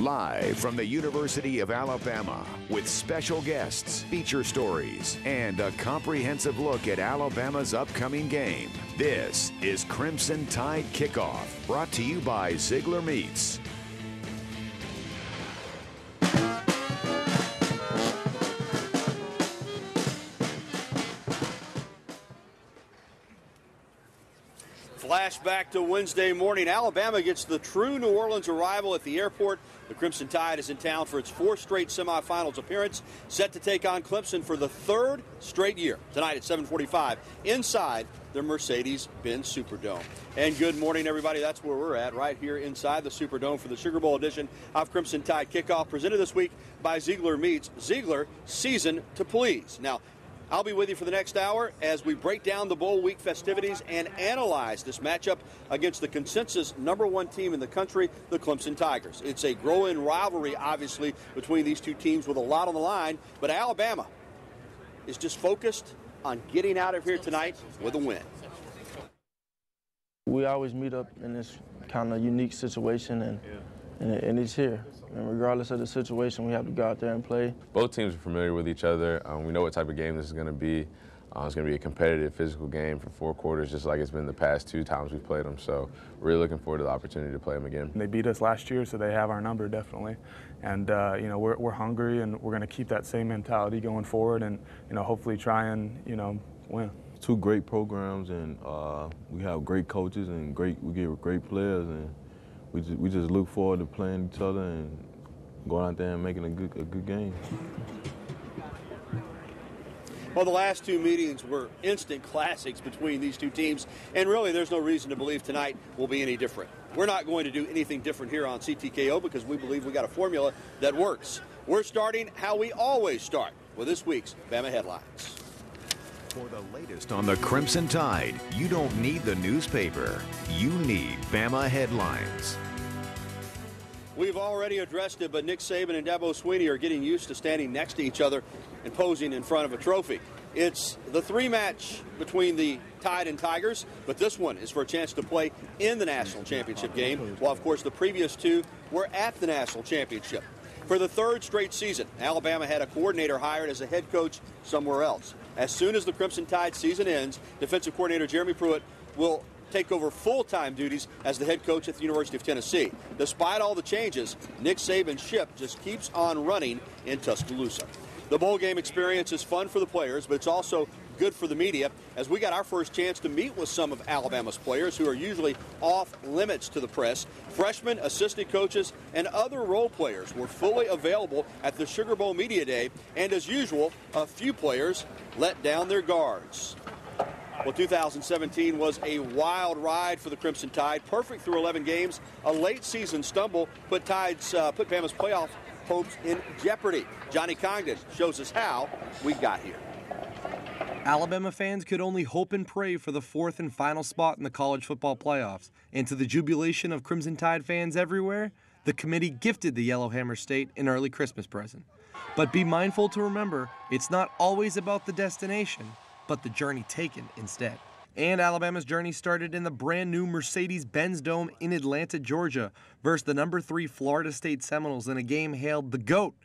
Live from the University of Alabama with special guests, feature stories, and a comprehensive look at Alabama's upcoming game. This is Crimson Tide Kickoff, brought to you by Ziegler Meats. Flashback to Wednesday morning. Alabama gets the true New Orleans arrival at the airport. The Crimson Tide is in town for its fourth straight semifinals appearance, set to take on Clemson for the third straight year. Tonight at 7:45 inside the Mercedes-Benz Superdome. And good morning, everybody. That's where we're at, right here inside the Superdome for the Sugar Bowl edition of Crimson Tide Kickoff, presented this week by Ziegler Meats. Ziegler, season to please. Now, I'll be with you for the next hour as we break down the bowl week festivities and analyze this matchup against the consensus #1 team in the country, the Clemson Tigers. It's a growing rivalry, obviously, between these two teams with a lot on the line, but Alabama is just focused on getting out of here tonight with a win. We always meet up in this kind of unique situation, and it's here. And regardless of the situation, we have to go out there and play. Both teams are familiar with each other. We know what type of game this is going to be. It's going to be a competitive, physical game for 4 quarters, just like it's been the past 2 times we've played them. So really looking forward to the opportunity to play them again. They beat us last year, so they have our number, definitely. And, you know, we're hungry, and we're going to keep that same mentality going forward and, you know, hopefully try and, you know, win. 2 great programs, and we have great coaches and we get great players, and we just look forward to playing each other and going out there and making a good game. Well, the last 2 meetings were instant classics between these two teams, and really there's no reason to believe tonight will be any different. We're not going to do anything different here on CTKO because we believe we got a formula that works. We're starting how we always start, with this week's Bama Headlines. For the latest on the Crimson Tide, you don't need the newspaper. You need Bama Headlines. We've already addressed it, but Nick Saban and Dabo Swinney are getting used to standing next to each other and posing in front of a trophy. It's the 3-match between the Tide and Tigers, but this one is for a chance to play in the national championship game, while, of course, the previous 2 were at the national championship. For the 3rd straight season, Alabama had a coordinator hired as a head coach somewhere else. As soon as the Crimson Tide season ends, defensive coordinator Jeremy Pruitt will take over full-time duties as the head coach at the University of Tennessee. Despite all the changes, Nick Saban's ship just keeps on running in Tuscaloosa. The bowl game experience is fun for the players, but it's also good for the media, as we got our first chance to meet with some of Alabama's players who are usually off limits to the press. Freshmen, assistant coaches, and other role players were fully available at the Sugar Bowl Media Day, and as usual, a few players let down their guards. Well, 2017 was a wild ride for the Crimson Tide, perfect through 11 games. A late season stumble put Bama's playoff hopes in jeopardy. Johnny Congdon shows us how we got here. Alabama fans could only hope and pray for the 4th and final spot in the college football playoffs. And to the jubilation of Crimson Tide fans everywhere, the committee gifted the Yellowhammer State an early Christmas present. But be mindful to remember, it's not always about the destination, but the journey taken instead. And Alabama's journey started in the brand new Mercedes-Benz Dome in Atlanta, Georgia, versus the #3 Florida State Seminoles in a game hailed the GOAT,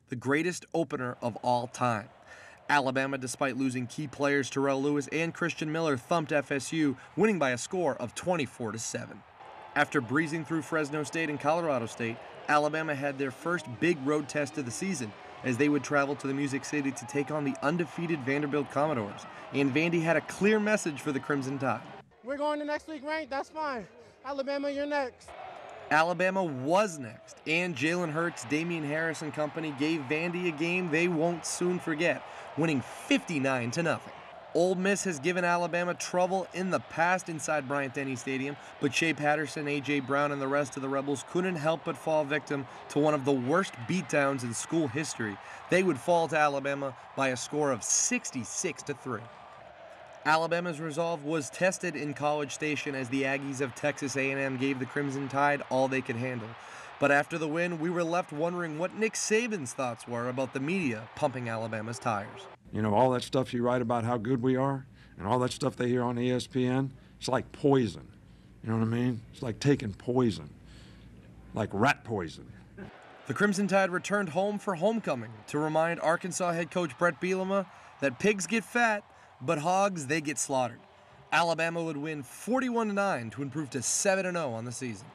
the greatest opener of all time. Alabama, despite losing key players Terrell Lewis and Christian Miller, thumped FSU, winning by a score of 24-7. After breezing through Fresno State and Colorado State, Alabama had their first big road test of the season, as they would travel to the Music City to take on the undefeated Vanderbilt Commodores. And Vandy had a clear message for the Crimson Tide. We're going to next week ranked, that's fine. Alabama, you're next. Alabama was next, and Jalen Hurts, Damian Harris and company gave Vandy a game they won't soon forget, winning 59-0. Ole Miss has given Alabama trouble in the past inside Bryant-Denny Stadium, but Shea Patterson, A.J. Brown, and the rest of the Rebels couldn't help but fall victim to one of the worst beatdowns in school history. They would fall to Alabama by a score of 66-3. Alabama's resolve was tested in College Station as the Aggies of Texas A&M gave the Crimson Tide all they could handle. But after the win, we were left wondering what Nick Saban's thoughts were about the media pumping Alabama's tires. You know, all that stuff you write about how good we are and all that stuff they hear on ESPN, it's like poison. You know what I mean? It's like taking poison, like rat poison. The Crimson Tide returned home for homecoming to remind Arkansas head coach Brett Bielema that pigs get fat, but hogs, they get slaughtered. Alabama would win 41-9 to improve to 7-0 on the season.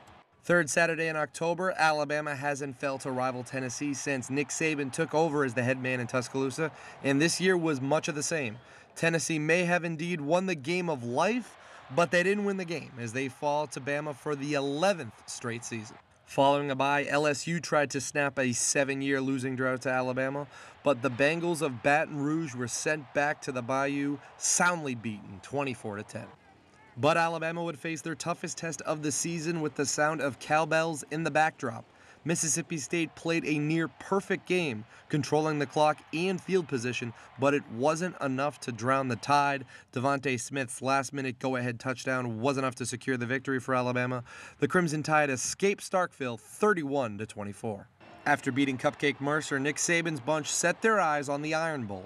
Third Saturday in October, Alabama hasn't failed to rival Tennessee since Nick Saban took over as the head man in Tuscaloosa, and this year was much of the same. Tennessee may have indeed won the game of life, but they didn't win the game as they fall to Bama for the 11th straight season. Following a bye, LSU tried to snap a 7-year losing drought to Alabama, but the Bengals of Baton Rouge were sent back to the Bayou, soundly beaten 24-10. But Alabama would face their toughest test of the season with the sound of cowbells in the backdrop. Mississippi State played a near-perfect game, controlling the clock and field position, but it wasn't enough to drown the Tide. Devontae Smith's last-minute go-ahead touchdown was enough to secure the victory for Alabama. The Crimson Tide escaped Starkville 31-24. After beating Cupcake Mercer, Nick Saban's bunch set their eyes on the Iron Bowl.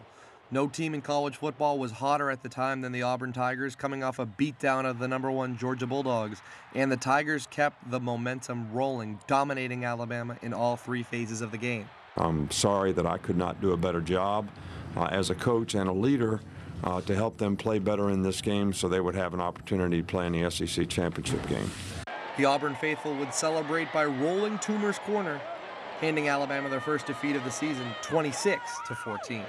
No team in college football was hotter at the time than the Auburn Tigers, coming off a beatdown of the #1 Georgia Bulldogs, and the Tigers kept the momentum rolling, dominating Alabama in all three phases of the game. I'm sorry that I could not do a better job as a coach and a leader to help them play better in this game so they would have an opportunity to play in the SEC championship game. The Auburn faithful would celebrate by rolling Toomer's corner, handing Alabama their first defeat of the season, 26-14.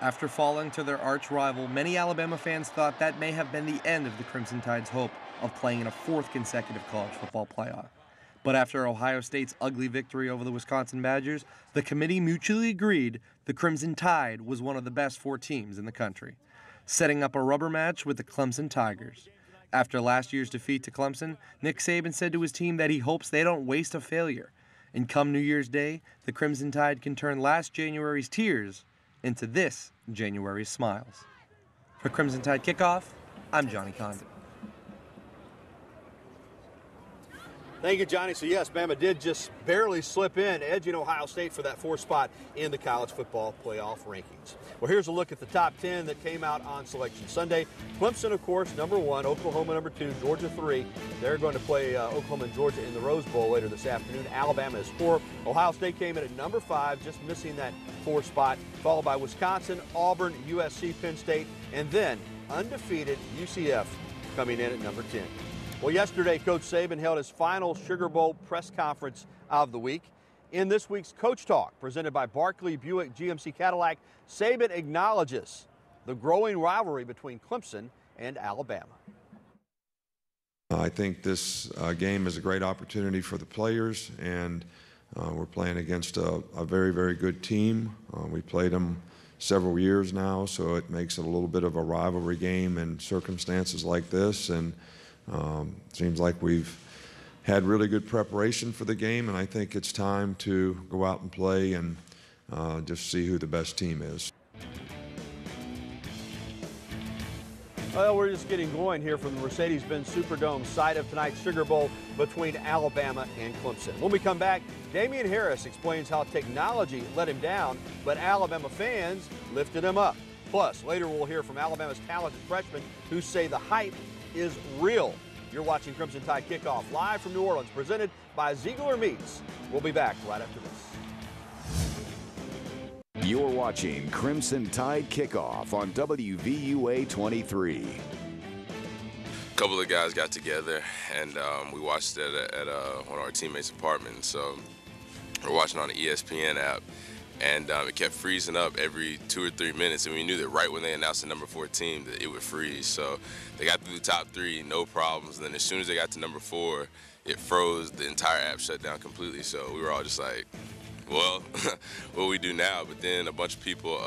After falling to their arch rival, many Alabama fans thought that may have been the end of the Crimson Tide's hope of playing in a fourth consecutive college football playoff. But after Ohio State's ugly victory over the Wisconsin Badgers, the committee mutually agreed the Crimson Tide was one of the best 4 teams in the country, setting up a rubber match with the Clemson Tigers. After last year's defeat to Clemson, Nick Saban said to his team that he hopes they don't waste a failure. And come New Year's Day, the Crimson Tide can turn last January's tears into this January's smiles. For Crimson Tide Kickoff, I'm Johnny Condon. Thank you, Johnny. So, yes, Bama did just barely slip in, edging Ohio State for that 4th spot in the college football playoff rankings. Well, here's a look at the top 10 that came out on Selection Sunday. Clemson, of course, #1, Oklahoma #2, Georgia 3. They're going to play Oklahoma and Georgia in the Rose Bowl later this afternoon. Alabama is 4. Ohio State came in at #5, just missing that 4th spot, followed by Wisconsin, Auburn, USC, Penn State, and then undefeated UCF coming in at #10. Well, yesterday, Coach Saban held his final Sugar Bowl press conference of the week. In this week's Coach Talk, presented by Barkley Buick GMC Cadillac, Saban acknowledges the growing rivalry between Clemson and Alabama. I think this game is a great opportunity for the players, and we're playing against a very, very good team. We played them several years now, so it makes it a little bit of a rivalry game in circumstances like this. And seems like we've had really good preparation for the game, and I think it's time to go out and play and just see who the best team is. Well, we're just getting going here from the Mercedes-Benz Superdome side of tonight's Sugar Bowl between Alabama and Clemson. When we come back, Damian Harris explains how technology let him down, but Alabama fans lifted him up. Plus, later we'll hear from Alabama's talented freshmen who say the hype is real. You're watching Crimson Tide Kickoff live from New Orleans, presented by Ziegler Meats. We'll be back right after this. You're watching Crimson Tide Kickoff on WVUA 23. A couple of guys got together, and we watched it at one of our teammates' apartments. So we're watching on the ESPN app, and it kept freezing up every 2 or 3 minutes, and we knew that right when they announced the #4 team that it would freeze. So they got through the top 3, no problems. And then as soon as they got to #4, it froze. The entire app shut down completely. So we were all just like, well, what do we do now? But then a bunch of people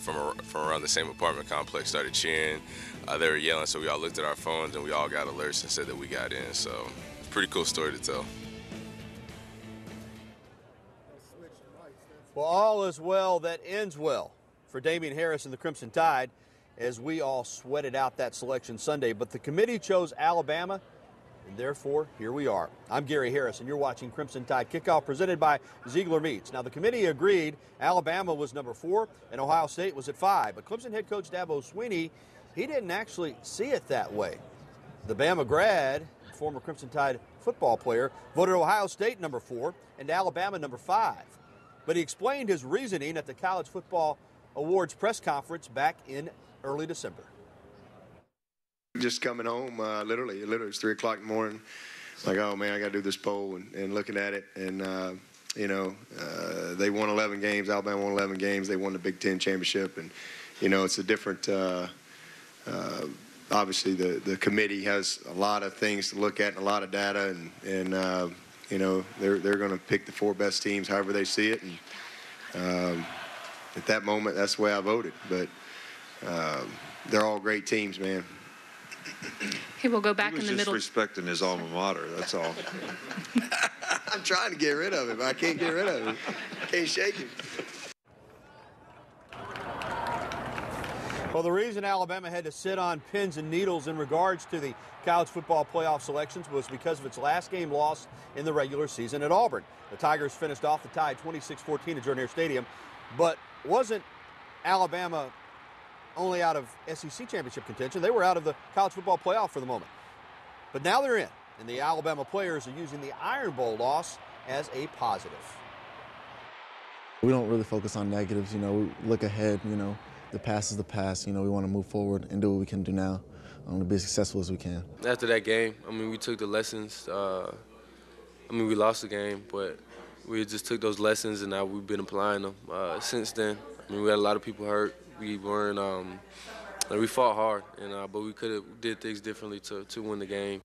from around the same apartment complex started cheering. They were yelling, so we all looked at our phones, and we all got alerts and said that we got in. So it's a pretty cool story to tell. Well, all is well that ends well for Damian Harris and the Crimson Tide as we all sweated out that Selection Sunday. But the committee chose Alabama, and therefore, here we are. I'm Gary Harris, and you're watching Crimson Tide Kickoff presented by Ziegler Meats. Now, the committee agreed Alabama was #4 and Ohio State was at 5. But Clemson head coach Dabo Swinney, he didn't actually see it that way. The Bama grad, former Crimson Tide football player, voted Ohio State #4 and Alabama #5. but he explained his reasoning at the College Football Awards press conference back in early December. Just coming home, literally it's 3 o'clock in the morning. Like, oh man, I got to do this poll, and looking at it, and they won 11 games. Alabama won 11 games. They won the Big Ten championship, and it's a different. Obviously, the committee has a lot of things to look at and a lot of data, and they're going to pick the 4 best teams however they see it, and at that moment, that's the way I voted. But they're all great teams, man. Okay, we'll go back in the middle. He was just respecting his alma mater, that's all. I'm trying to get rid of him. I can't get rid of him. Can't shake him. Well, the reason Alabama had to sit on pins and needles in regards to the college football playoff selections was because of its last game loss in the regular season at Auburn. The Tigers finished off the Tide 26-14 at Jordan-Hare Stadium, but wasn't Alabama only out of SEC championship contention? They were out of the college football playoff for the moment. But now they're in, and the Alabama players are using the Iron Bowl loss as a positive. We don't really focus on negatives, we look ahead, the past is the past, we want to move forward and do what we can do now to be as successful as we can. After that game, we took the lessons. We lost the game, but we just took those lessons and now we've been applying them since then. We had a lot of people hurt. We weren't, we fought hard, but we could have did things differently to win the game.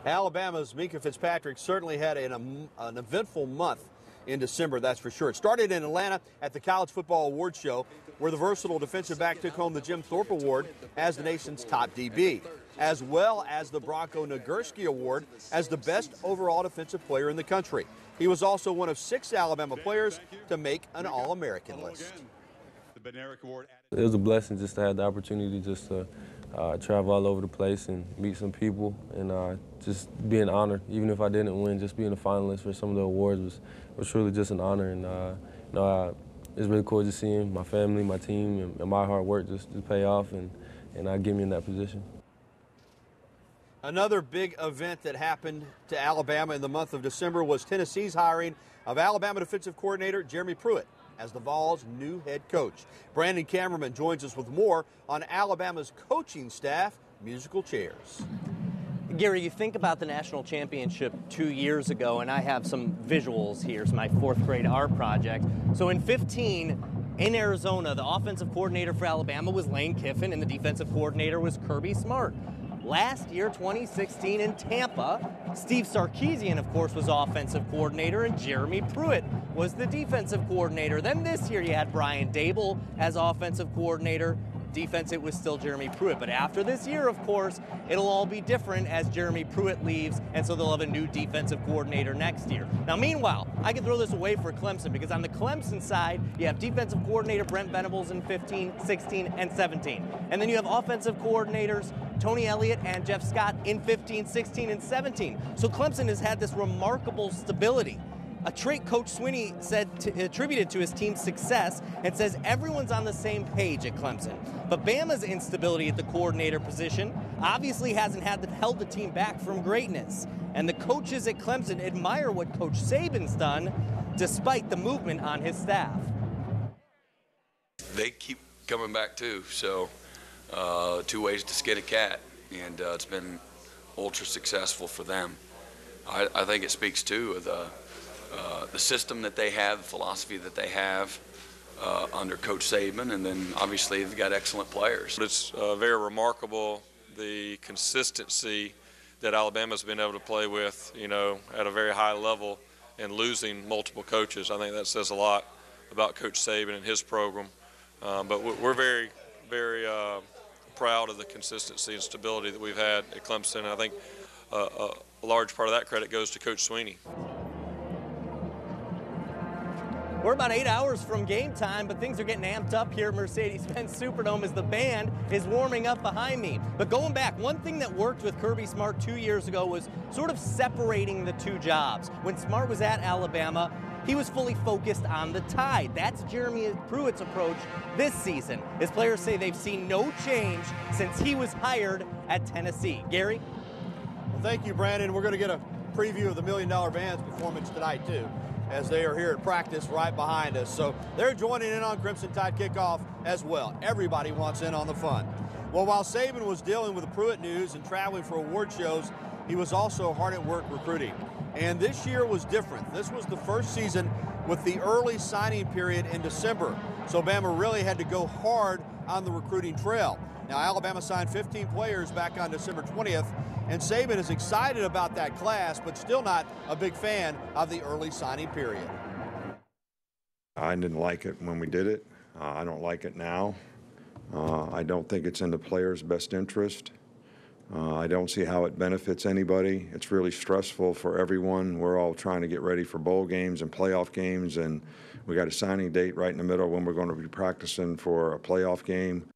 Alabama's Minkah Fitzpatrick certainly had an eventful month in December, that's for sure. It started in Atlanta at the College Football Awards show, where the versatile defensive back took home the Jim Thorpe Award as the nation's top DB, as well as the Bronco Nagurski Award as the best overall defensive player in the country. He was also one of 6 Alabama players to make an All-American list. It was a blessing just to have the opportunity just to travel all over the place and meet some people and just being honored. Even if I didn't win, just being a finalist for some of the awards was truly just an honor. And it's really cool just seeing my family, my team, and my hard work just pay off and get me in that position. Another big event that happened to Alabama in the month of December was Tennessee's hiring of Alabama defensive coordinator Jeremy Pruitt as the Vols' new head coach. Brandon Cameraman joins us with more on Alabama's coaching staff musical chairs. Gary, you think about the national championship 2 years ago, and I have some visuals here. It's my 4th grade art project. So in 15, in Arizona, the offensive coordinator for Alabama was Lane Kiffin, and the defensive coordinator was Kirby Smart. Last year, 2016, in Tampa, Steve Sarkisian, of course, was offensive coordinator, and Jeremy Pruitt was the defensive coordinator. Then this year, you had Brian Dable as offensive coordinator. Defense, it was still Jeremy Pruitt. But after this year, of course, it'll all be different as Jeremy Pruitt leaves, and so they'll have a new defensive coordinator next year. Now, meanwhile, I can throw this away for Clemson, because on the Clemson side, you have defensive coordinator Brent Venables in 15, 16, and 17. And then you have offensive coordinators Tony Elliott and Jeff Scott in 15, 16, and 17. So Clemson has had this remarkable stability. A trait Coach Swinney attributed to his team's success and says everyone's on the same page at Clemson. But Bama's instability at the coordinator position obviously hasn't held the team back from greatness. And the coaches at Clemson admire what Coach Saban's done despite the movement on his staff. They keep coming back too, so 2 ways to skin a cat, and it's been ultra successful for them. I think it speaks too of the system that they have, the philosophy that they have under Coach Saban, and then obviously they've got excellent players. It's very remarkable the consistency that Alabama's been able to play with, at a very high level and losing multiple coaches. I think that says a lot about Coach Saban and his program. But we're very, very proud of the consistency and stability that we've had at Clemson. I think a large part of that credit goes to Coach Swinney. We're about 8 hours from game time, but things are getting amped up here at Mercedes-Benz Superdome as the band is warming up behind me. But going back, one thing that worked with Kirby Smart 2 years ago was sort of separating the two jobs. When Smart was at Alabama, he was fully focused on the Tide. That's Jeremy Pruitt's approach this season. His players say they've seen no change since he was hired at Tennessee. Gary? Well, thank you, Brandon. We're going to get a preview of the $1 Million Band's performance tonight, too. as they are here at practice right behind us. So they're joining in on Crimson Tide Kickoff as well. Everybody wants in on the fun. Well, while Saban was dealing with the Pruitt news and traveling for award shows, he was also hard at work recruiting. And this year was different. This was the first season with the early signing period in December. So Bama really had to go hard on the recruiting trail. Now, Alabama signed 15 players back on December 20th, and Saban is excited about that class, but still not a big fan of the early signing period. I didn't like it when we did it. I don't like it now. I don't think it's in the players' best interest. I don't see how it benefits anybody. It's really stressful for everyone. We're all trying to get ready for bowl games and playoff games, and we got a signing date right in the middle when we're going to be practicing for a playoff game.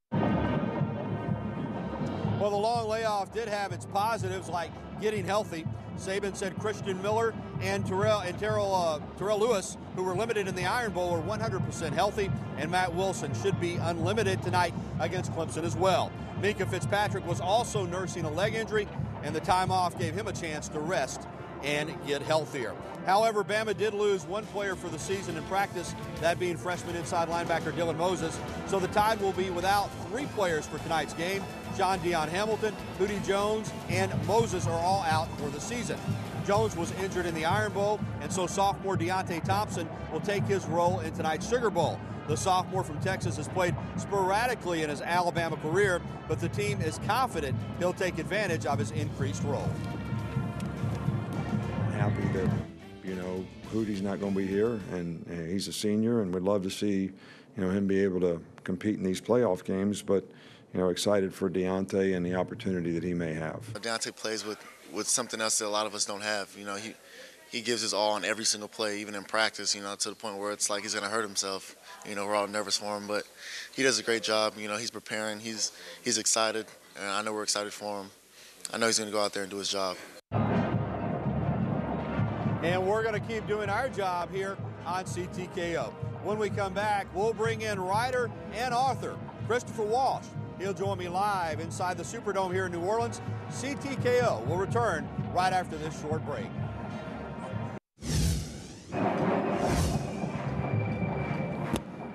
Well, the long layoff did have its positives, like getting healthy. Saban said Christian Miller and Terrell Lewis, who were limited in the Iron Bowl, are 100% healthy, and Matt Wilson should be unlimited tonight against Clemson as well. Mika Fitzpatrick was also nursing a leg injury, and the time off gave him a chance to rest and get healthier. However, Bama did lose one player for the season in practice, that being freshman inside linebacker Dylan Moses. So the Tide will be without 3 players for tonight's game. John Dion Hamilton, Hootie Jones, and Moses are all out for the season. Jones was injured in the Iron Bowl, and so sophomore Deontay Thompson will take his role in tonight's Sugar Bowl. The sophomore from Texas has played sporadically in his Alabama career, but the team is confident he'll take advantage of his increased role. Happy that, Hootie's not going to be here, and he's a senior, and we'd love to see, him be able to compete in these playoff games, but, excited for Deontay and the opportunity that he may have. Deontay plays with something else that a lot of us don't have. He gives his all on every single play, even in practice, to the point where it's like he's going to hurt himself. We're all nervous for him, but he does a great job. He's preparing, he's excited, and I know we're excited for him. I know he's going to go out there and do his job. And we're going to keep doing our job here on CTKO. When we come back, we'll bring in writer and author Christopher Walsh. He'll join me live inside the Superdome here in New Orleans. CTKO will return right after this short break.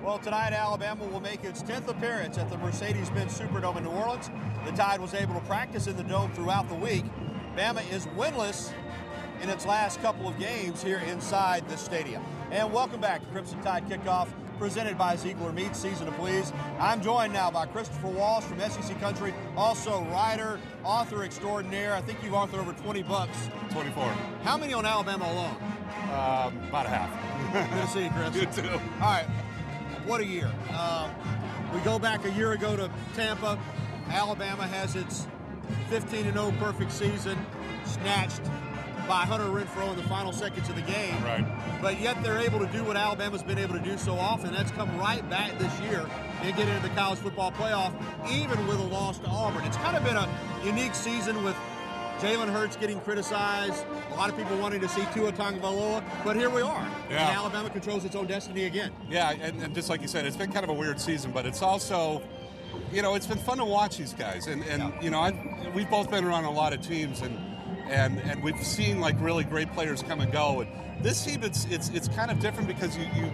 Well, tonight Alabama will make its 10th appearance at the Mercedes-Benz Superdome in New Orleans. The Tide was able to practice in the Dome throughout the week. Bama is winless in its last couple of games here inside the stadium. And welcome back to Crimson Tide Kickoff, presented by Ziegler Meats, Season to Please. I'm joined now by Christopher Walsh from SEC Country, also writer, author extraordinaire. I think you've authored over 20 books. 24. How many on Alabama alone? About a half. Good to see you, Chris. You too. All right. What a year. We go back a year ago to Tampa. Alabama has its 15-0 perfect season, snatched by Hunter Renfrow in the final seconds of the game. Right. But yet they're able to do what Alabama's been able to do so often. That's come right back this year and get into the college football playoff, even with a loss to Auburn. It's kind of been a unique season with Jalen Hurts getting criticized, a lot of people wanting to see Tua Tagovailoa, but here we are. Yeah. And Alabama controls its own destiny again. Yeah, and just like you said, it's been kind of a weird season, but it's also, it's been fun to watch these guys. And we've both been around a lot of teams, and we've seen like really great players come and go. And this team, it's kind of different because you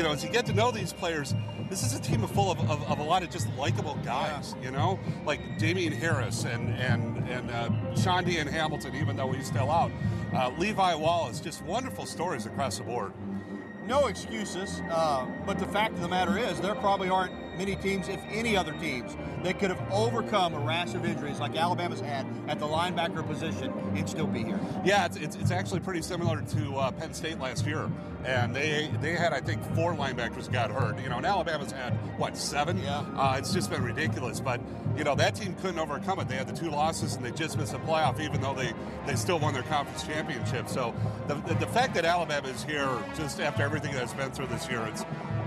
as you get to know these players, this is a team full of a lot of just likable guys, like Damian Harris and Sean Dion Hamilton, even though he's still out. Levi Wallace, just wonderful stories across the board. No excuses, but the fact of the matter is there probably aren't many teams, if any other teams, that could have overcome a rash of injuries like Alabama's had at the linebacker position and still be here. Yeah, it's actually pretty similar to Penn State last year, and they had, I think, 4 linebackers got hurt. And Alabama's had, 7? Yeah. It's just been ridiculous, but, that team couldn't overcome it. They had the 2 losses, and they just missed the playoff, even though they still won their conference championship. So the fact that Alabama is here just after everything that's been through this year,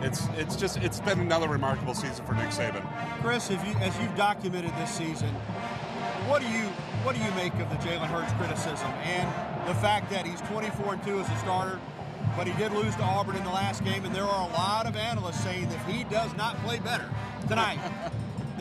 it's been another remarkable season for Nick Saban. Chris, as you've documented this season, what do you make of the Jalen Hurts criticism and the fact that he's 24-2 as a starter, but he did lose to Auburn in the last game, and there are a lot of analysts saying that if he does not play better tonight,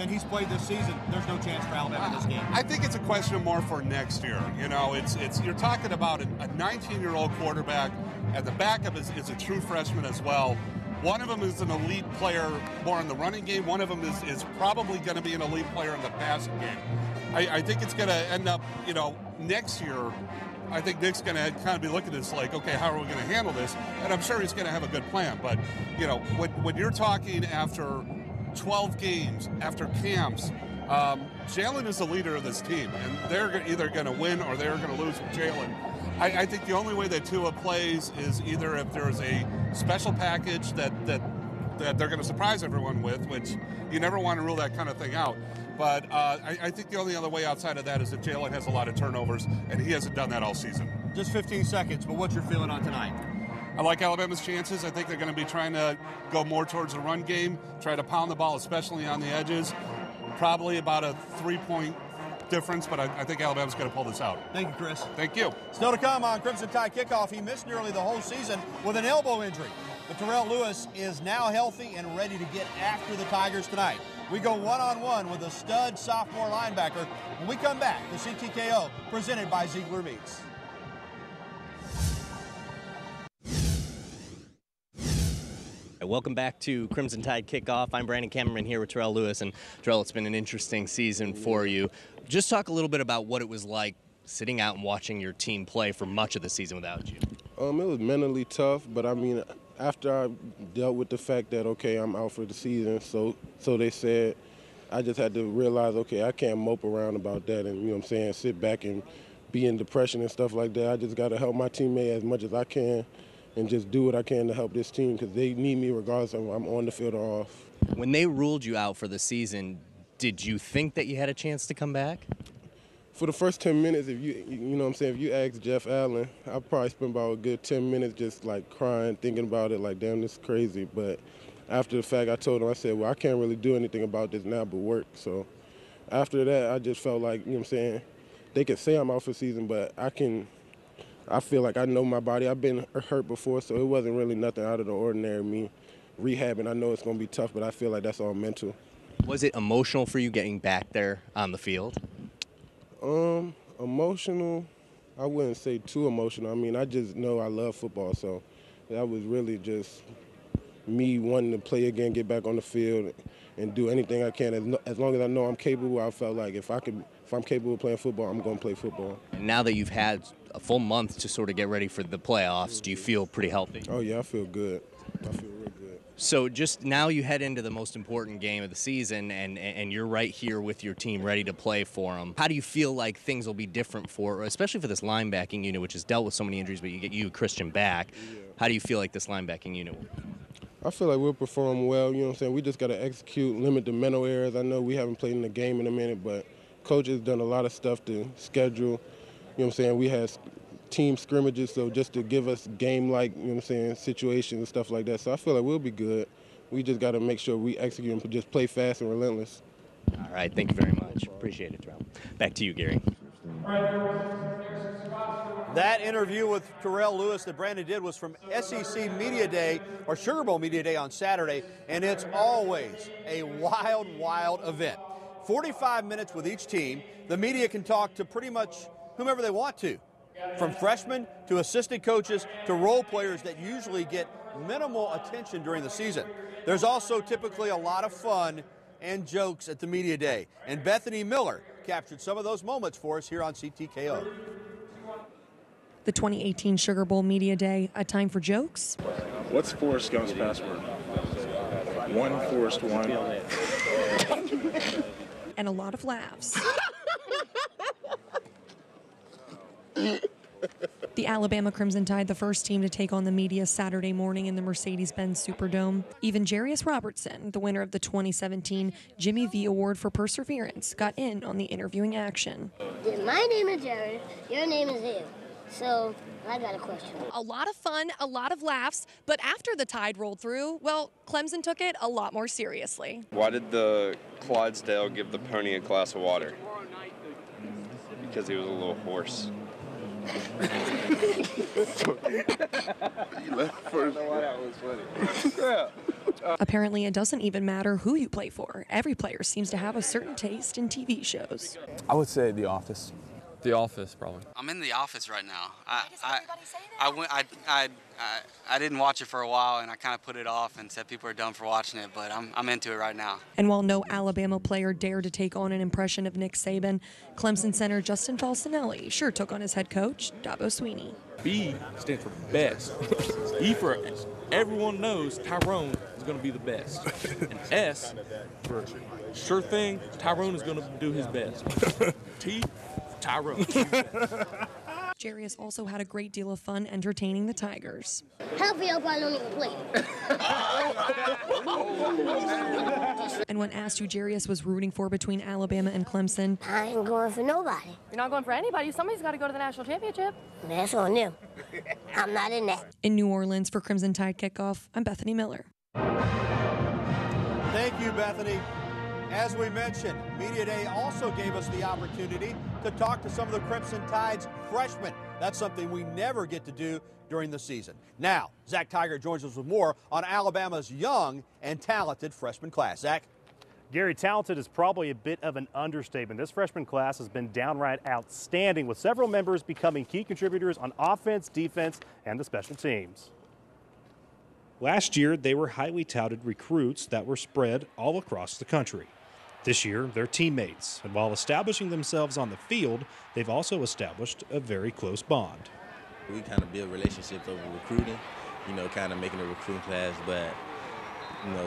than he's played this season, there's no chance for Alabama in this game? I think it's a question more for next year. You know, it's you're talking about a 19-year-old quarterback, and the backup is a true freshman as well. One of them is an elite player more in the running game. One of them is probably going to be an elite player in the passing game. I think it's going to end up, you know, next year, I think Nick's going to kind of be looking at this like, okay, how are we going to handle this? And I'm sure he's going to have a good plan. But, you know, when you're talking after 12 games, after camps, Jalen is the leader of this team, and they're either going to win or they're going to lose with Jalen. I think the only way that Tua plays is either if there's a special package that they're going to surprise everyone with, which you never want to rule that kind of thing out. But I think the only other way outside of that is if Jalen has a lot of turnovers, and he hasn't done that all season. Just 15 seconds, but what's your feeling on tonight? I like Alabama's chances. I think they're going to be trying to go more towards the run game, try to pound the ball, especially on the edges. Probably about a 3-point difference, but I think Alabama's going to pull this out. Thank you, Chris. Thank you. Still to come on Crimson Tide Kickoff. He missed nearly the whole season with an elbow injury. But Terrell Lewis is now healthy and ready to get after the Tigers tonight. We go one-on-one with a stud sophomore linebacker when we come back to CTKO, presented by Ziegler Meats. Welcome back to Crimson Tide Kickoff. I'm Brandon Cameron here with Terrell Lewis. And Terrell, it's been an interesting season for you. Just talk a little bit about what it was like sitting out and watching your team play for much of the season without you. It was mentally tough, but I mean, after I dealt with the fact that, okay, I'm out for the season, so they said, I just had to realize, okay, I can't mope around about that and, you know what I'm saying, sit back and be in depression and stuff like that. I just got to help my teammate as much as I can and just do what I can to help this team because they need me regardless of if I'm on the field or off. When they ruled you out for the season, did you think that you had a chance to come back? For the first 10 minutes, if you know what I'm saying, if you ask Jeff Allen, I probably spent about a good 10 minutes just like crying, thinking about it, like, damn, this is crazy. But after the fact, I told him, I said, well, I can't really do anything about this now but work. So after that, I just felt like, you know what I'm saying, they could say I'm out for the season, but I feel like I know my body. I've been hurt before, so it wasn't really nothing out of the ordinary. Me rehabbing, I know it's going to be tough, but I feel like that's all mental. Was it emotional for you getting back there on the field? Emotional, I wouldn't say too emotional. I mean, I just know I love football, so that was really just me wanting to play again, get back on the field, and do anything I can. As long as I know I'm capable, I felt like if I'm capable of playing football, I'm going to play football. And now that you've had a full month to sort of get ready for the playoffs, do you feel pretty healthy? Oh, yeah, I feel good. I feel real good. So just now you head into the most important game of the season, and you're right here with your team ready to play for them. How do you feel like things will be different especially for this linebacking unit, which has dealt with so many injuries, but you get Christian back. Yeah. How do you feel like this linebacking unit will? I feel like we'll perform well. You know what I'm saying? We just got to execute, limit the mental errors. I know we haven't played in the game in a minute, but Coach has done a lot of stuff to schedule. You know what I'm saying? We had team scrimmages, so just to give us game-like, you know what I'm saying, situations and stuff like that. So I feel like we'll be good. We just got to make sure we execute and just play fast and relentless. All right, thank you very much. Appreciate it, Terrell. Back to you, Gary. That interview with Terrell Lewis that Brandon did was from SEC Media Day, or Sugar Bowl Media Day on Saturday, and it's always a wild, wild event. 45 minutes with each team. The media can talk to pretty much whomever they want to, from freshmen to assistant coaches to role players that usually get minimal attention during the season. There's also typically a lot of fun and jokes at the media day, and Bethany Miller captured some of those moments for us here on CTKO. The 2018 Sugar Bowl Media Day, a time for jokes. What's Forrest Gump's password? One Forrest one. And a lot of laughs. The Alabama Crimson Tide, the first team to take on the media Saturday morning in the Mercedes-Benz Superdome. Even Jarius Robertson, the winner of the 2017 Jimmy V Award for Perseverance, got in on the interviewing action. My name is Jared. Your name is Hale. So I got a question. A lot of fun, a lot of laughs, but after the Tide rolled through, well, Clemson took it a lot more seriously. Why did the Clydesdale give the pony a glass of water? Because he was a little hoarse. You left first. I know why that was funny. Yeah. Apparently, it doesn't even matter who you play for. Every player seems to have a certain taste in TV shows. I would say The Office. The Office, probably. I'm in The Office right now. I didn't watch it for a while, and I kind of put it off and said people are dumb for watching it, but I'm into it right now. And while no Alabama player dared to take on an impression of Nick Saban, Clemson center Justin Falcinelli sure took on his head coach, Dabo Swinney. B stands for best. E for everyone knows Tyrone is going to be the best. And S for sure thing, Tyrone is going to do his best. T, Tyrone. Jarius also had a great deal of fun entertaining the Tigers. Help me up, I don't even play. And when asked who Jarius was rooting for between Alabama and Clemson, I ain't going for nobody. You're not going for anybody. Somebody's got to go to the national championship. That's on them. I'm not in that. In New Orleans for Crimson Tide Kickoff, I'm Bethany Miller. Thank you, Bethany. As we mentioned, Media Day also gave us the opportunity to talk to some of the Crimson Tide's freshmen. That's something we never get to do during the season. Now, Zach Tiger joins us with more on Alabama's young and talented freshman class. Zach? Gary, talented is probably a bit of an understatement. This freshman class has been downright outstanding, with several members becoming key contributors on offense, defense, and the special teams. Last year, they were highly touted recruits that were spread all across the country. This year, they're teammates, and while establishing themselves on the field, they've also established a very close bond. We kind of build relationships over recruiting, kind of making a recruiting class, but,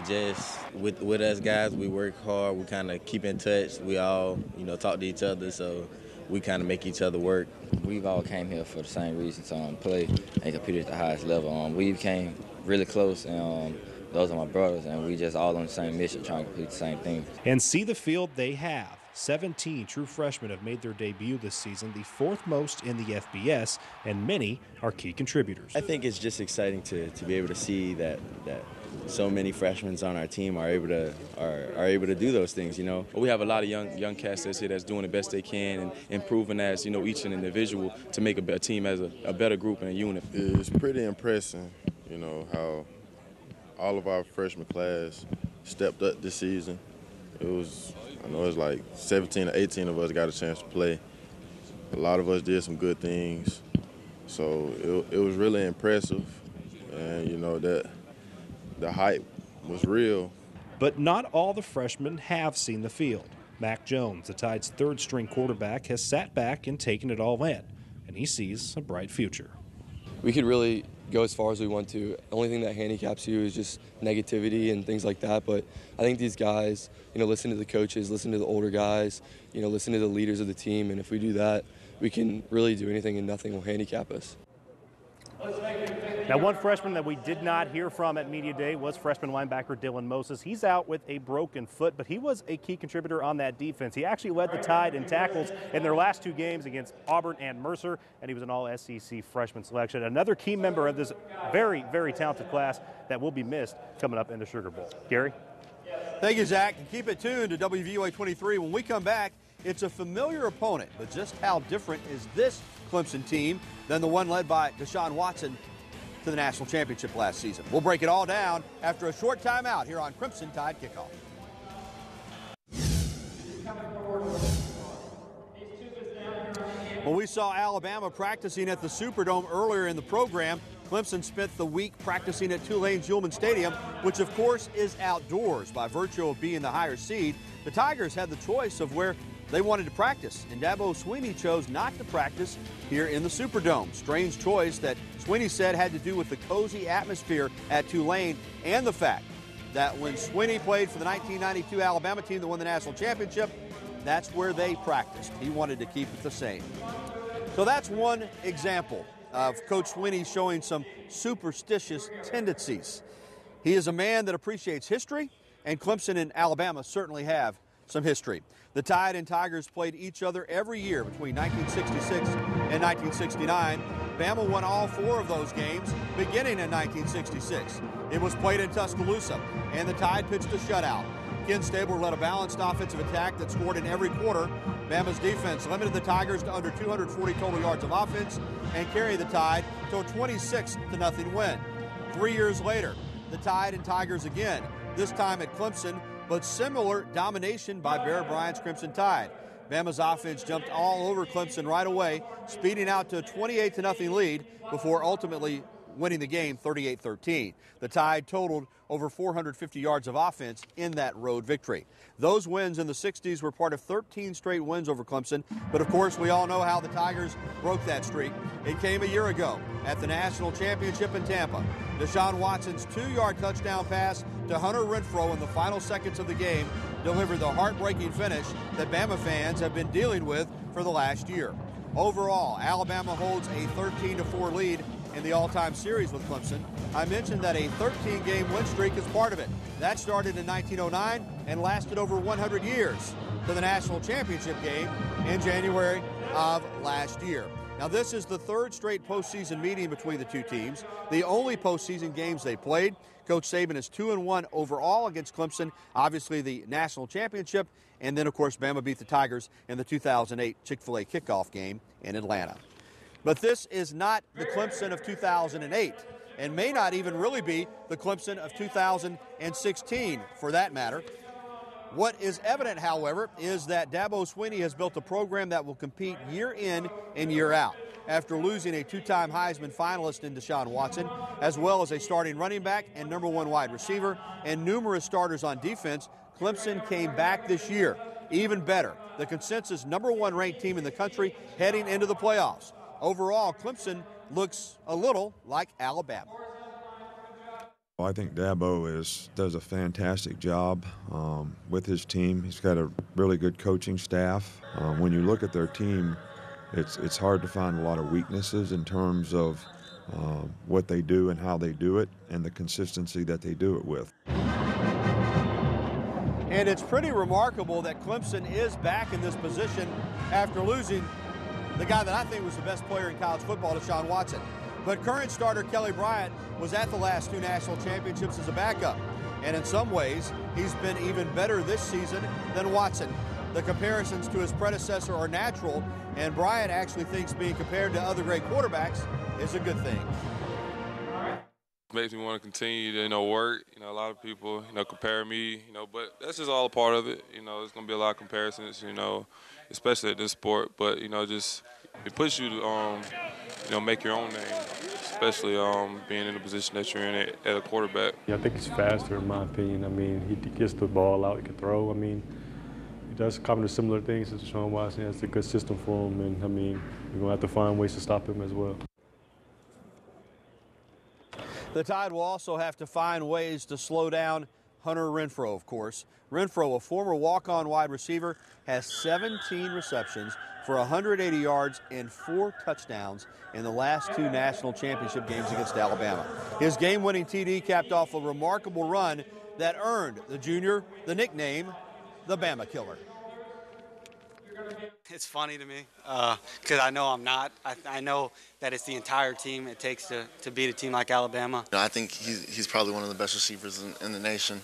just with us guys, we work hard, we kind of keep in touch, we all, talk to each other, so we kind of make each other work. We've all came here for the same reasons, play and compete at the highest level. We became really close, and those are my brothers, and we just all on the same mission, trying to complete the same thing. And see the field they have. 17 true freshmen have made their debut this season, the fourth most in the FBS, and many are key contributors. I think it's just exciting to be able to see that so many freshmen on our team are able to do those things. We have a lot of young cats that's here that's doing the best they can and improving as each an individual to make a team as a better group and a unit. It's pretty impressive, how all of our freshman class stepped up this season. It was like 17 or 18 of us got a chance to play. A lot of us did some good things. So it was really impressive. And, that the hype was real. But not all the freshmen have seen the field. Mac Jones, the Tide's third-string quarterback, has sat back and taken it all in, and he sees a bright future. We could really go as far as we want to. The only thing that handicaps you is just negativity and things like that. But I think these guys, listen to the coaches, listen to the older guys, listen to the leaders of the team. And if we do that, we can really do anything and nothing will handicap us. Now, one freshman that we did not hear from at Media Day was freshman linebacker Dylan Moses. He's out with a broken foot, but he was a key contributor on that defense. He actually led the Tide in tackles in their last two games against Auburn and Mercer, and he was an all-SEC freshman selection. Another key member of this very, very talented class that will be missed coming up in the Sugar Bowl. Gary? Thank you, Zach. And keep it tuned to WVUA 23. When we come back, it's a familiar opponent, but just how different is this Clemson team than the one led by Deshaun Watson to the national championship last season? We'll break it all down after a short timeout here on Crimson Tide Kickoff. Well, we saw Alabama practicing at the Superdome earlier in the program. Clemson spent the week practicing at Tulane's Ullman Stadium, which of course is outdoors by virtue of being the higher seed. The Tigers had the choice of where they wanted to practice, and Dabo Swinney chose not to practice here in the Superdome. Strange choice that Swinney said had to do with the cozy atmosphere at Tulane and the fact that when Swinney played for the 1992 Alabama team that won the national championship, that's where they practiced. He wanted to keep it the same. So that's one example of Coach Swinney showing some superstitious tendencies. He is a man that appreciates history, and Clemson and Alabama certainly have some history. The Tide and Tigers played each other every year between 1966 and 1969. Bama won all four of those games beginning in 1966. It was played in Tuscaloosa, and the Tide pitched a shutout. Ken Stabler led a balanced offensive attack that scored in every quarter. Bama's defense limited the Tigers to under 240 total yards of offense and carried the Tide to a 26-0 win. 3 years later, the Tide and Tigers again, this time at Clemson, but similar domination by Bear Bryant's Crimson Tide. Bama's offense jumped all over Clemson right away, speeding out to a 28-0 lead before ultimately winning the game 38-13. The Tide totaled over 450 yards of offense in that road victory. Those wins in the 60s were part of 13 straight wins over Clemson, but of course we all know how the Tigers broke that streak. It came a year ago at the National Championship in Tampa. Deshaun Watson's 2-yard touchdown pass to Hunter Renfrow in the final seconds of the game delivered the heartbreaking finish that Bama fans have been dealing with for the last year. Overall, Alabama holds a 13-4 lead in the all-time series with Clemson. I mentioned that a 13-game win streak is part of it. That started in 1909 and lasted over 100 years to the national championship game in January of last year. Now, this is the third straight postseason meeting between the two teams, the only postseason games they played. Coach Saban is 2-1 overall against Clemson, obviously the national championship, and then, of course, Bama beat the Tigers in the 2008 Chick-fil-A kickoff game in Atlanta. But this is not the Clemson of 2008, and may not even really be the Clemson of 2016, for that matter. What is evident, however, is that Dabo Swinney has built a program that will compete year in and year out. After losing a two-time Heisman finalist in Deshaun Watson, as well as a starting running back and #1 wide receiver, and numerous starters on defense, Clemson came back this year, even better, the consensus #1 ranked team in the country heading into the playoffs. Overall, Clemson looks a little like Alabama. Well, I think Dabo does a fantastic job with his team. He's got a really good coaching staff. When you look at their team, it's hard to find a lot of weaknesses in terms of what they do and how they do it and the consistency that they do it with. And it's pretty remarkable that Clemson is back in this position after losing the guy that I think was the best player in college football, Deshaun Watson. But current starter Kelly Bryant was at the last two national championships as a backup. And in some ways, he's been even better this season than Watson. The comparisons to his predecessor are natural, and Bryant actually thinks being compared to other great quarterbacks is a good thing. Makes me want to continue to, work. A lot of people, compare me, but that's just all a part of it. There's going to be a lot of comparisons, especially at this sport. But, just it pushes you to, make your own name, especially being in the position that you're in at a quarterback. Yeah, I think he's faster, in my opinion. He gets the ball out, he can throw. He does kind of similar things to Deshaun Watson. It's a good system for him, and, we're going to have to find ways to stop him as well. The Tide will also have to find ways to slow down Hunter Renfrow, of course. Renfrow, a former walk-on wide receiver, has 17 receptions for 180 yards and 4 touchdowns in the last two national championship games against Alabama. His game-winning TD capped off a remarkable run that earned the junior the nickname, the Bama Killer. It's funny to me because I know I'm not. I know that it's the entire team it takes to beat a team like Alabama. I think he's probably one of the best receivers in the nation,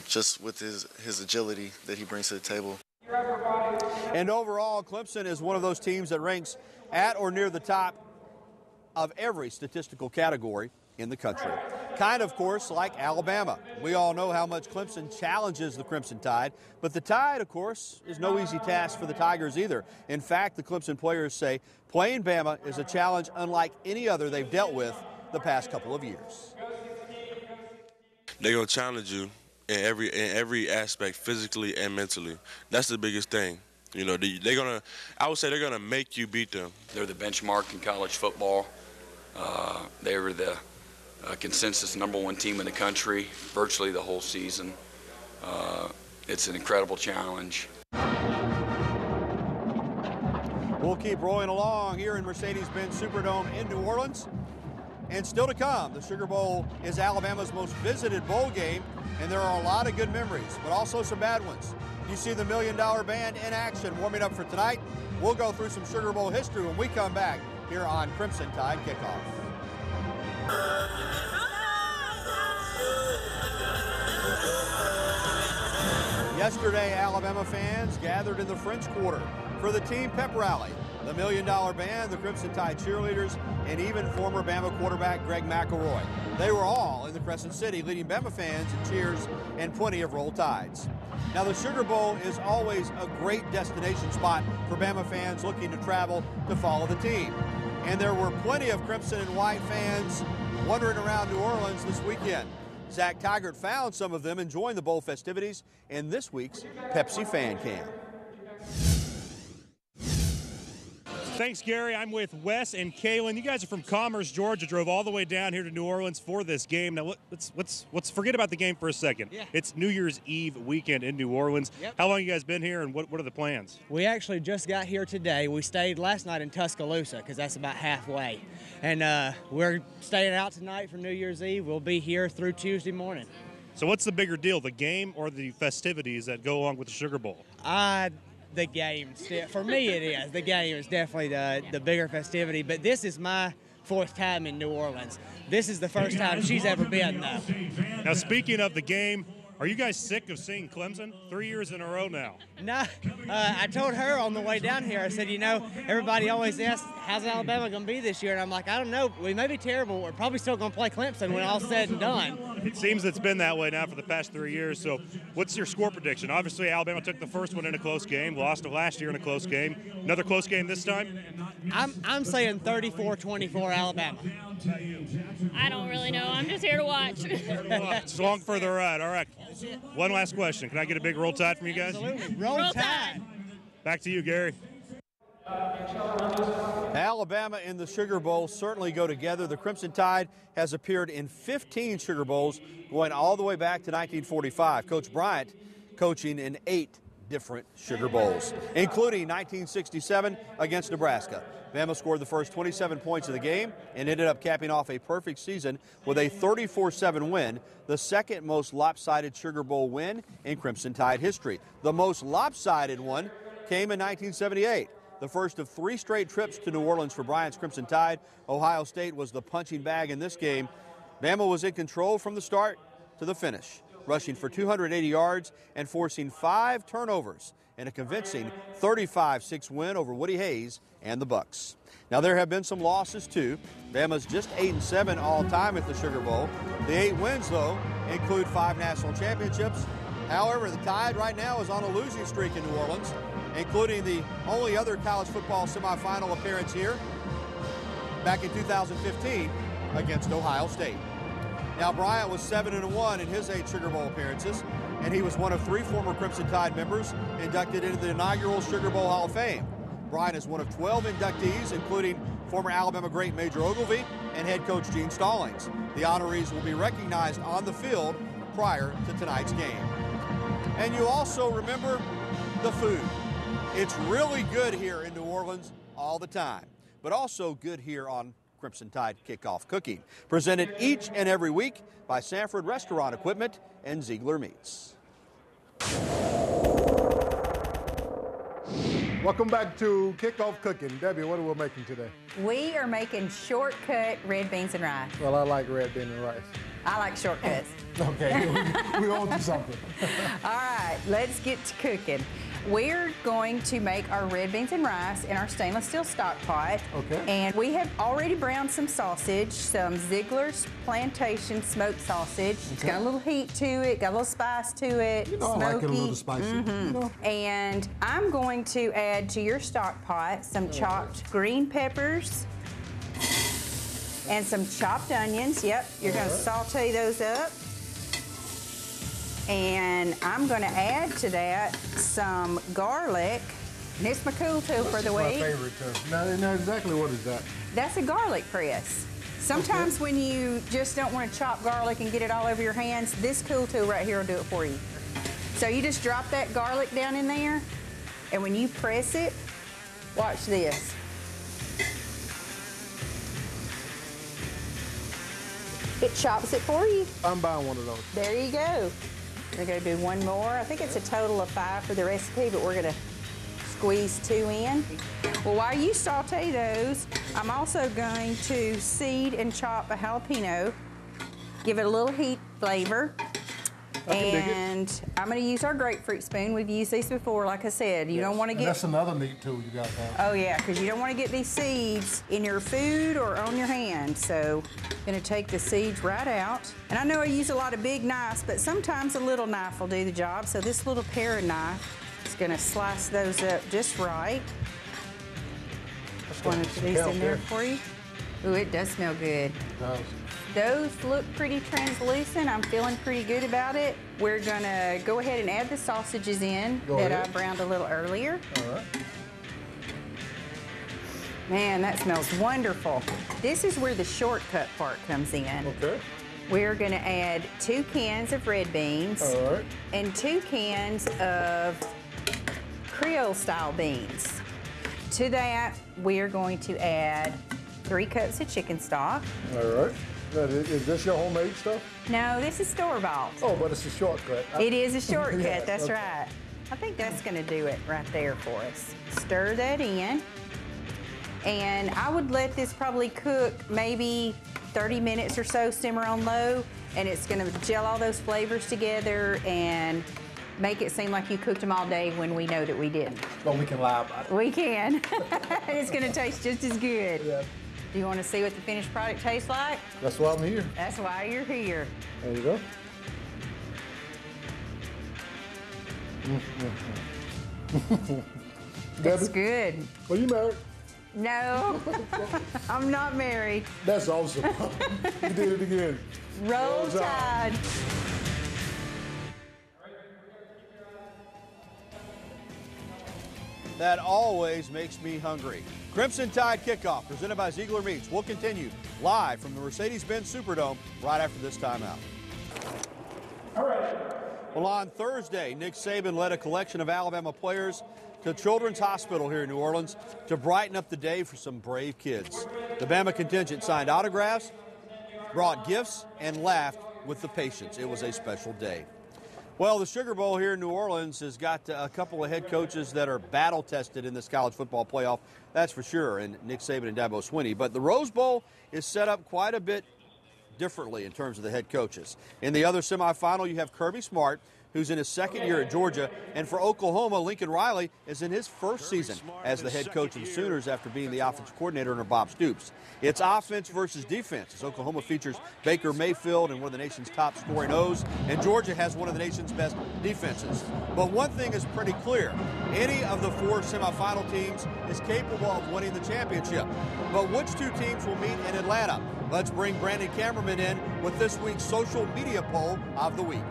just with his agility that he brings to the table. And overall, Clemson is one of those teams that ranks at or near the top of every statistical category in the country. Kind of course, like Alabama. We all know how much Clemson challenges the Crimson Tide, but the Tide, of course, is no easy task for the Tigers either. In fact, the Clemson players say playing Bama is a challenge unlike any other they've dealt with the past couple of years. They're going to challenge you in every aspect, physically and mentally. That's the biggest thing. I would say they're gonna make you beat them. They're the benchmark in college football. They were the consensus #1 team in the country virtually the whole season. It's an incredible challenge. We'll keep rolling along here in Mercedes-Benz Superdome in New Orleans. And still to come, the Sugar Bowl is Alabama's most visited bowl game, and there are a lot of good memories, but also some bad ones. You see the $1 Million Band in action warming up for tonight. We'll go through some Sugar Bowl history when we come back here on Crimson Tide Kickoff. Yesterday, Alabama fans gathered in the French Quarter for the team pep rally. The $1 Million Band, the Crimson Tide cheerleaders, and even former Bama quarterback Greg McElroy. They were all in the Crescent City, leading Bama fans in cheers and plenty of Roll Tides. Now, the Sugar Bowl is always a great destination spot for Bama fans looking to travel to follow the team. And there were plenty of crimson and white fans wandering around New Orleans this weekend. Zach Tigert found some of them enjoying the bowl festivities in this week's Pepsi Fan Cam. Thanks, Gary. I'm with Wes and Kaylin. You guys are from Commerce, Georgia. Drove all the way down here to New Orleans for this game. Now, let's forget about the game for a second. Yeah. It's New Year's Eve weekend in New Orleans. Yep. How long you guys been here, and what are the plans? We actually just got here today. We stayed last night in Tuscaloosa because that's about halfway. And we're staying out tonight for New Year's Eve. We'll be here through Tuesday morning. So what's the bigger deal, the game or the festivities that go along with the Sugar Bowl? The game. For me, it is. The game is definitely the bigger festivity. But this is my fourth time in New Orleans. This is the first time she's ever been, though. Now, speaking of the game, are you guys sick of seeing Clemson? 3 years in a row now. No, I told her on the way down here, I said, you know, everybody always asks, how's Alabama going to be this year? And I'm like, I don't know. We may be terrible. We're probably still going to play Clemson when all's said and done. It seems it's been that way now for the past 3 years. So what's your score prediction? Obviously, Alabama took the first one in a close game, lost it last year in a close game. Another close game this time? I'm saying 34-24 Alabama. I don't really know. I'm just here to watch. It's along for the ride. All right. One last question. Can I get a big Roll Tide from you guys? Absolutely. Roll Tide. Back to you, Gary. Alabama and the Sugar Bowl certainly go together. The Crimson Tide has appeared in 15 Sugar Bowls, going all the way back to 1945. Coach Bryant coaching in 8 different Sugar Bowls, including 1967 against Nebraska. Bama scored the first 27 points of the game and ended up capping off a perfect season with a 34-7 win, the second most lopsided Sugar Bowl win in Crimson Tide history. The most lopsided one came in 1978. The first of 3 straight trips to New Orleans for Bryant's Crimson Tide. Ohio State was the punching bag in this game. Bama was in control from the start to the finish, rushing for 280 yards and forcing 5 turnovers in a convincing 35-6 win over Woody Hayes and the Bucks. Now, there have been some losses, too. Bama's just 8-7 all-time at the Sugar Bowl. The 8 wins, though, include 5 national championships. However, the Tide right now is on a losing streak in New Orleans, including the only other college football semifinal appearance here back in 2015 against Ohio State. Now, Bryant was 7-1 in his 8 Sugar Bowl appearances, and he was one of 3 former Crimson Tide members inducted into the inaugural Sugar Bowl Hall of Fame. Bryant is one of 12 inductees, including former Alabama great Major Ogilvie and head coach Gene Stallings. The honorees will be recognized on the field prior to tonight's game. And you also remember the food. It's really good here in New Orleans all the time, but also good here on Crimson Tide Kickoff Cooking, presented each and every week by Sanford Restaurant Equipment and Ziegler Meats. Welcome back to Kickoff Cooking. Debbie, what are we making today? We are making shortcut red beans and rice. Well, I like red beans and rice. I like shortcuts. Okay, we on to something. All right, let's get to cooking. We're going to make our red beans and rice in our stainless steel stock pot. Okay. And we have already browned some sausage, some Ziegler's Plantation smoked sausage. Okay. It's got a little heat to it, got a little spice to it. You know, smoky. I like it a little spicy. Mm-hmm. You know? And I'm going to add to your stock pot some chopped green peppers and some chopped onions. Yep, you're going to saute those up. And I'm going to add to that some garlic. And it's my cool tool for the week. That's my favorite tool. Now, exactly what is that? That's a garlic press. Sometimes when you just don't want to chop garlic and get it all over your hands, this cool tool right here will do it for you. So you just drop that garlic down in there, and when you press it, watch this. It chops it for you. I'm buying one of those. There you go. We're going to do one more. I think it's a total of 5 for the recipe, but we're going to squeeze 2 in. Well, while you saute those, I'm also going to seed and chop a jalapeno, give it a little heat flavor. And I'm going to use our grapefruit spoon. We've used these before, like I said. You don't want to get... That's another neat tool you got there. Oh, yeah, because you don't want to get these seeds in your food or on your hand. So I'm going to take the seeds right out. And I know I use a lot of big knives, but sometimes a little knife will do the job. So this little pair of knife is going to slice those up just right. Just want to put these in there for you. Ooh, it does smell good. It does. Those look pretty translucent. I'm feeling pretty good about it. We're gonna go ahead and add the sausages in that I browned a little earlier. All right. Man, that smells wonderful. This is where the shortcut part comes in. Okay. We're gonna add 2 cans of red beans. All right. And 2 cans of Creole style beans. To that, we're going to add 3 cups of chicken stock. All right. Now, is this your homemade stuff? No, this is store-bought. Oh, but it's a shortcut. It is a shortcut, Yeah, that's okay. right. I think that's gonna do it right there for us. Stir that in. And I would let this probably cook maybe 30 minutes or so, simmer on low, and it's gonna gel all those flavors together and make it seem like you cooked them all day when we know that we didn't. But we can lie about it. We can. It's gonna taste just as good. Yeah. Do you want to see what the finished product tastes like? That's why I'm here. That's why you're here. There you go. That's good. Well, you married? No, I'm not married. That's awesome. You did it again. Roll Tide. That always makes me hungry. Crimson Tide Kickoff, presented by Ziegler Meats, will continue live from the Mercedes-Benz Superdome right after this timeout. Well, on Thursday, Nick Saban led a collection of Alabama players to Children's Hospital here in New Orleans to brighten up the day for some brave kids. The Bama contingent signed autographs, brought gifts, and laughed with the patients. It was a special day. Well, the Sugar Bowl here in New Orleans has got a couple of head coaches that are battle-tested in this college football playoff, that's for sure, and Nick Saban and Dabo Swinney. But the Rose Bowl is set up quite a bit differently in terms of the head coaches. In the other semifinal, you have Kirby Smart, who's in his second year at Georgia, and for Oklahoma, Lincoln Riley is in his first season as the head coach of the Sooners after being the offensive coordinator under Bob Stoops. It's offense versus defense, as Oklahoma features Baker Mayfield and one of the nation's top scoring O's, and Georgia has one of the nation's best defenses. But one thing is pretty clear. Any of the 4 semifinal teams is capable of winning the championship. But which 2 teams will meet in Atlanta? Let's bring Brandon Cameraman in with this week's social media poll of the week.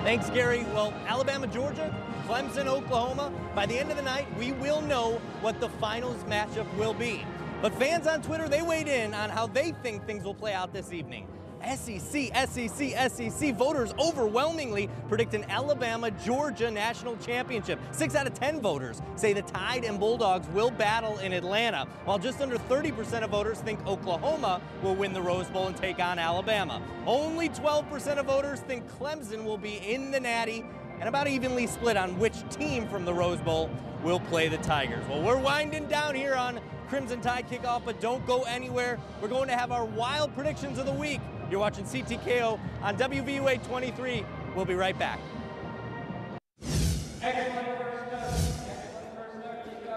Thanks, Gary. Well, Alabama, Georgia, Clemson, Oklahoma. By the end of the night, we will know what the finals matchup will be. But fans on Twitter, they weighed in on how they think things will play out this evening. SEC voters overwhelmingly predict an Alabama-Georgia national championship. 6 out of 10 voters say the Tide and Bulldogs will battle in Atlanta, while just under 30% of voters think Oklahoma will win the Rose Bowl and take on Alabama. Only 12% of voters think Clemson will be in the Natty, and about evenly split on which team from the Rose Bowl will play the Tigers. Well, we're winding down here on Crimson Tide Kickoff, but don't go anywhere. We're going to have our wild predictions of the week. You're watching CTKO on WVUA 23. We'll be right back.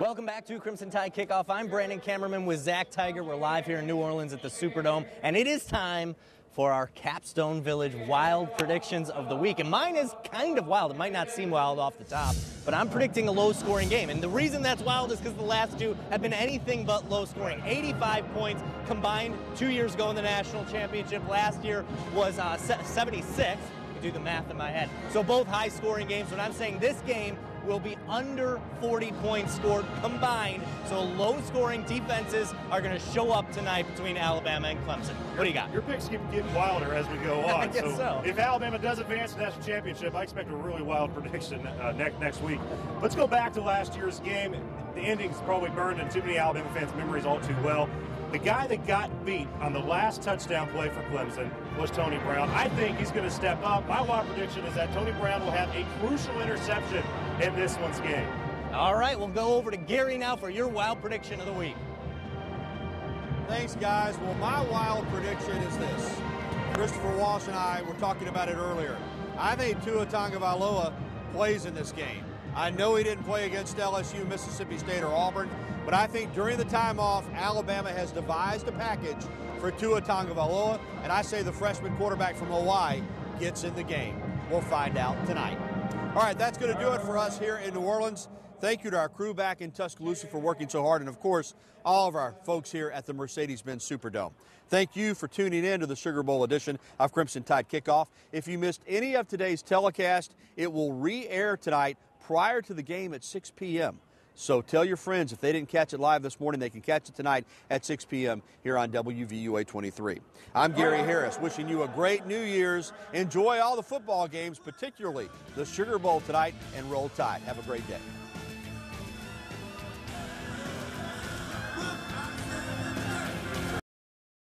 Welcome back to Crimson Tide Kickoff. I'm Brandon Cameraman with Zach Tiger. We're live here in New Orleans at the Superdome, and it is time for our Capstone Village wild predictions of the week. And mine is kind of wild. It might not seem wild off the top, but I'm predicting a low-scoring game. And the reason that's wild is because the last 2 have been anything but low-scoring. 85 points combined 2 years ago in the national championship. Last year was 76. I can do the math in my head. So both high-scoring games. But I'm saying this game will be under 40 points scored combined. So low-scoring defenses are going to show up tonight between Alabama and Clemson. What do you got? Your picks keep getting wilder as we go on. I guess so. If Alabama does advance to the national championship, I expect a really wild prediction next week. Let's go back to last year's game. The ending's probably burned in too many Alabama fans' memories all too well. The guy that got beat on the last touchdown play for Clemson was Tony Brown. I think he's going to step up. My wild prediction is that Tony Brown will have a crucial interception in this one's game. All right, we'll go over to Gary now for your wild prediction of the week. Thanks, guys. Well, my wild prediction is this. Christopher Walsh and I were talking about it earlier. I think Tua Tagovailoa plays in this game. I know he didn't play against LSU, Mississippi State, or Auburn, but I think during the time off, Alabama has devised a package for Tua Tagovailoa, and I say the freshman quarterback from Hawaii gets in the game. We'll find out tonight. All right, that's going to do it for us here in New Orleans. Thank you to our crew back in Tuscaloosa for working so hard, and of course, all of our folks here at the Mercedes-Benz Superdome. Thank you for tuning in to the Sugar Bowl edition of Crimson Tide Kickoff. If you missed any of today's telecast, it will re-air tonight prior to the game at 6 p.m. So tell your friends if they didn't catch it live this morning, they can catch it tonight at 6 p.m. here on WVUA 23. I'm Gary Harris, wishing you a great New Year's. Enjoy all the football games, particularly the Sugar Bowl tonight, and roll Tide. Have a great day.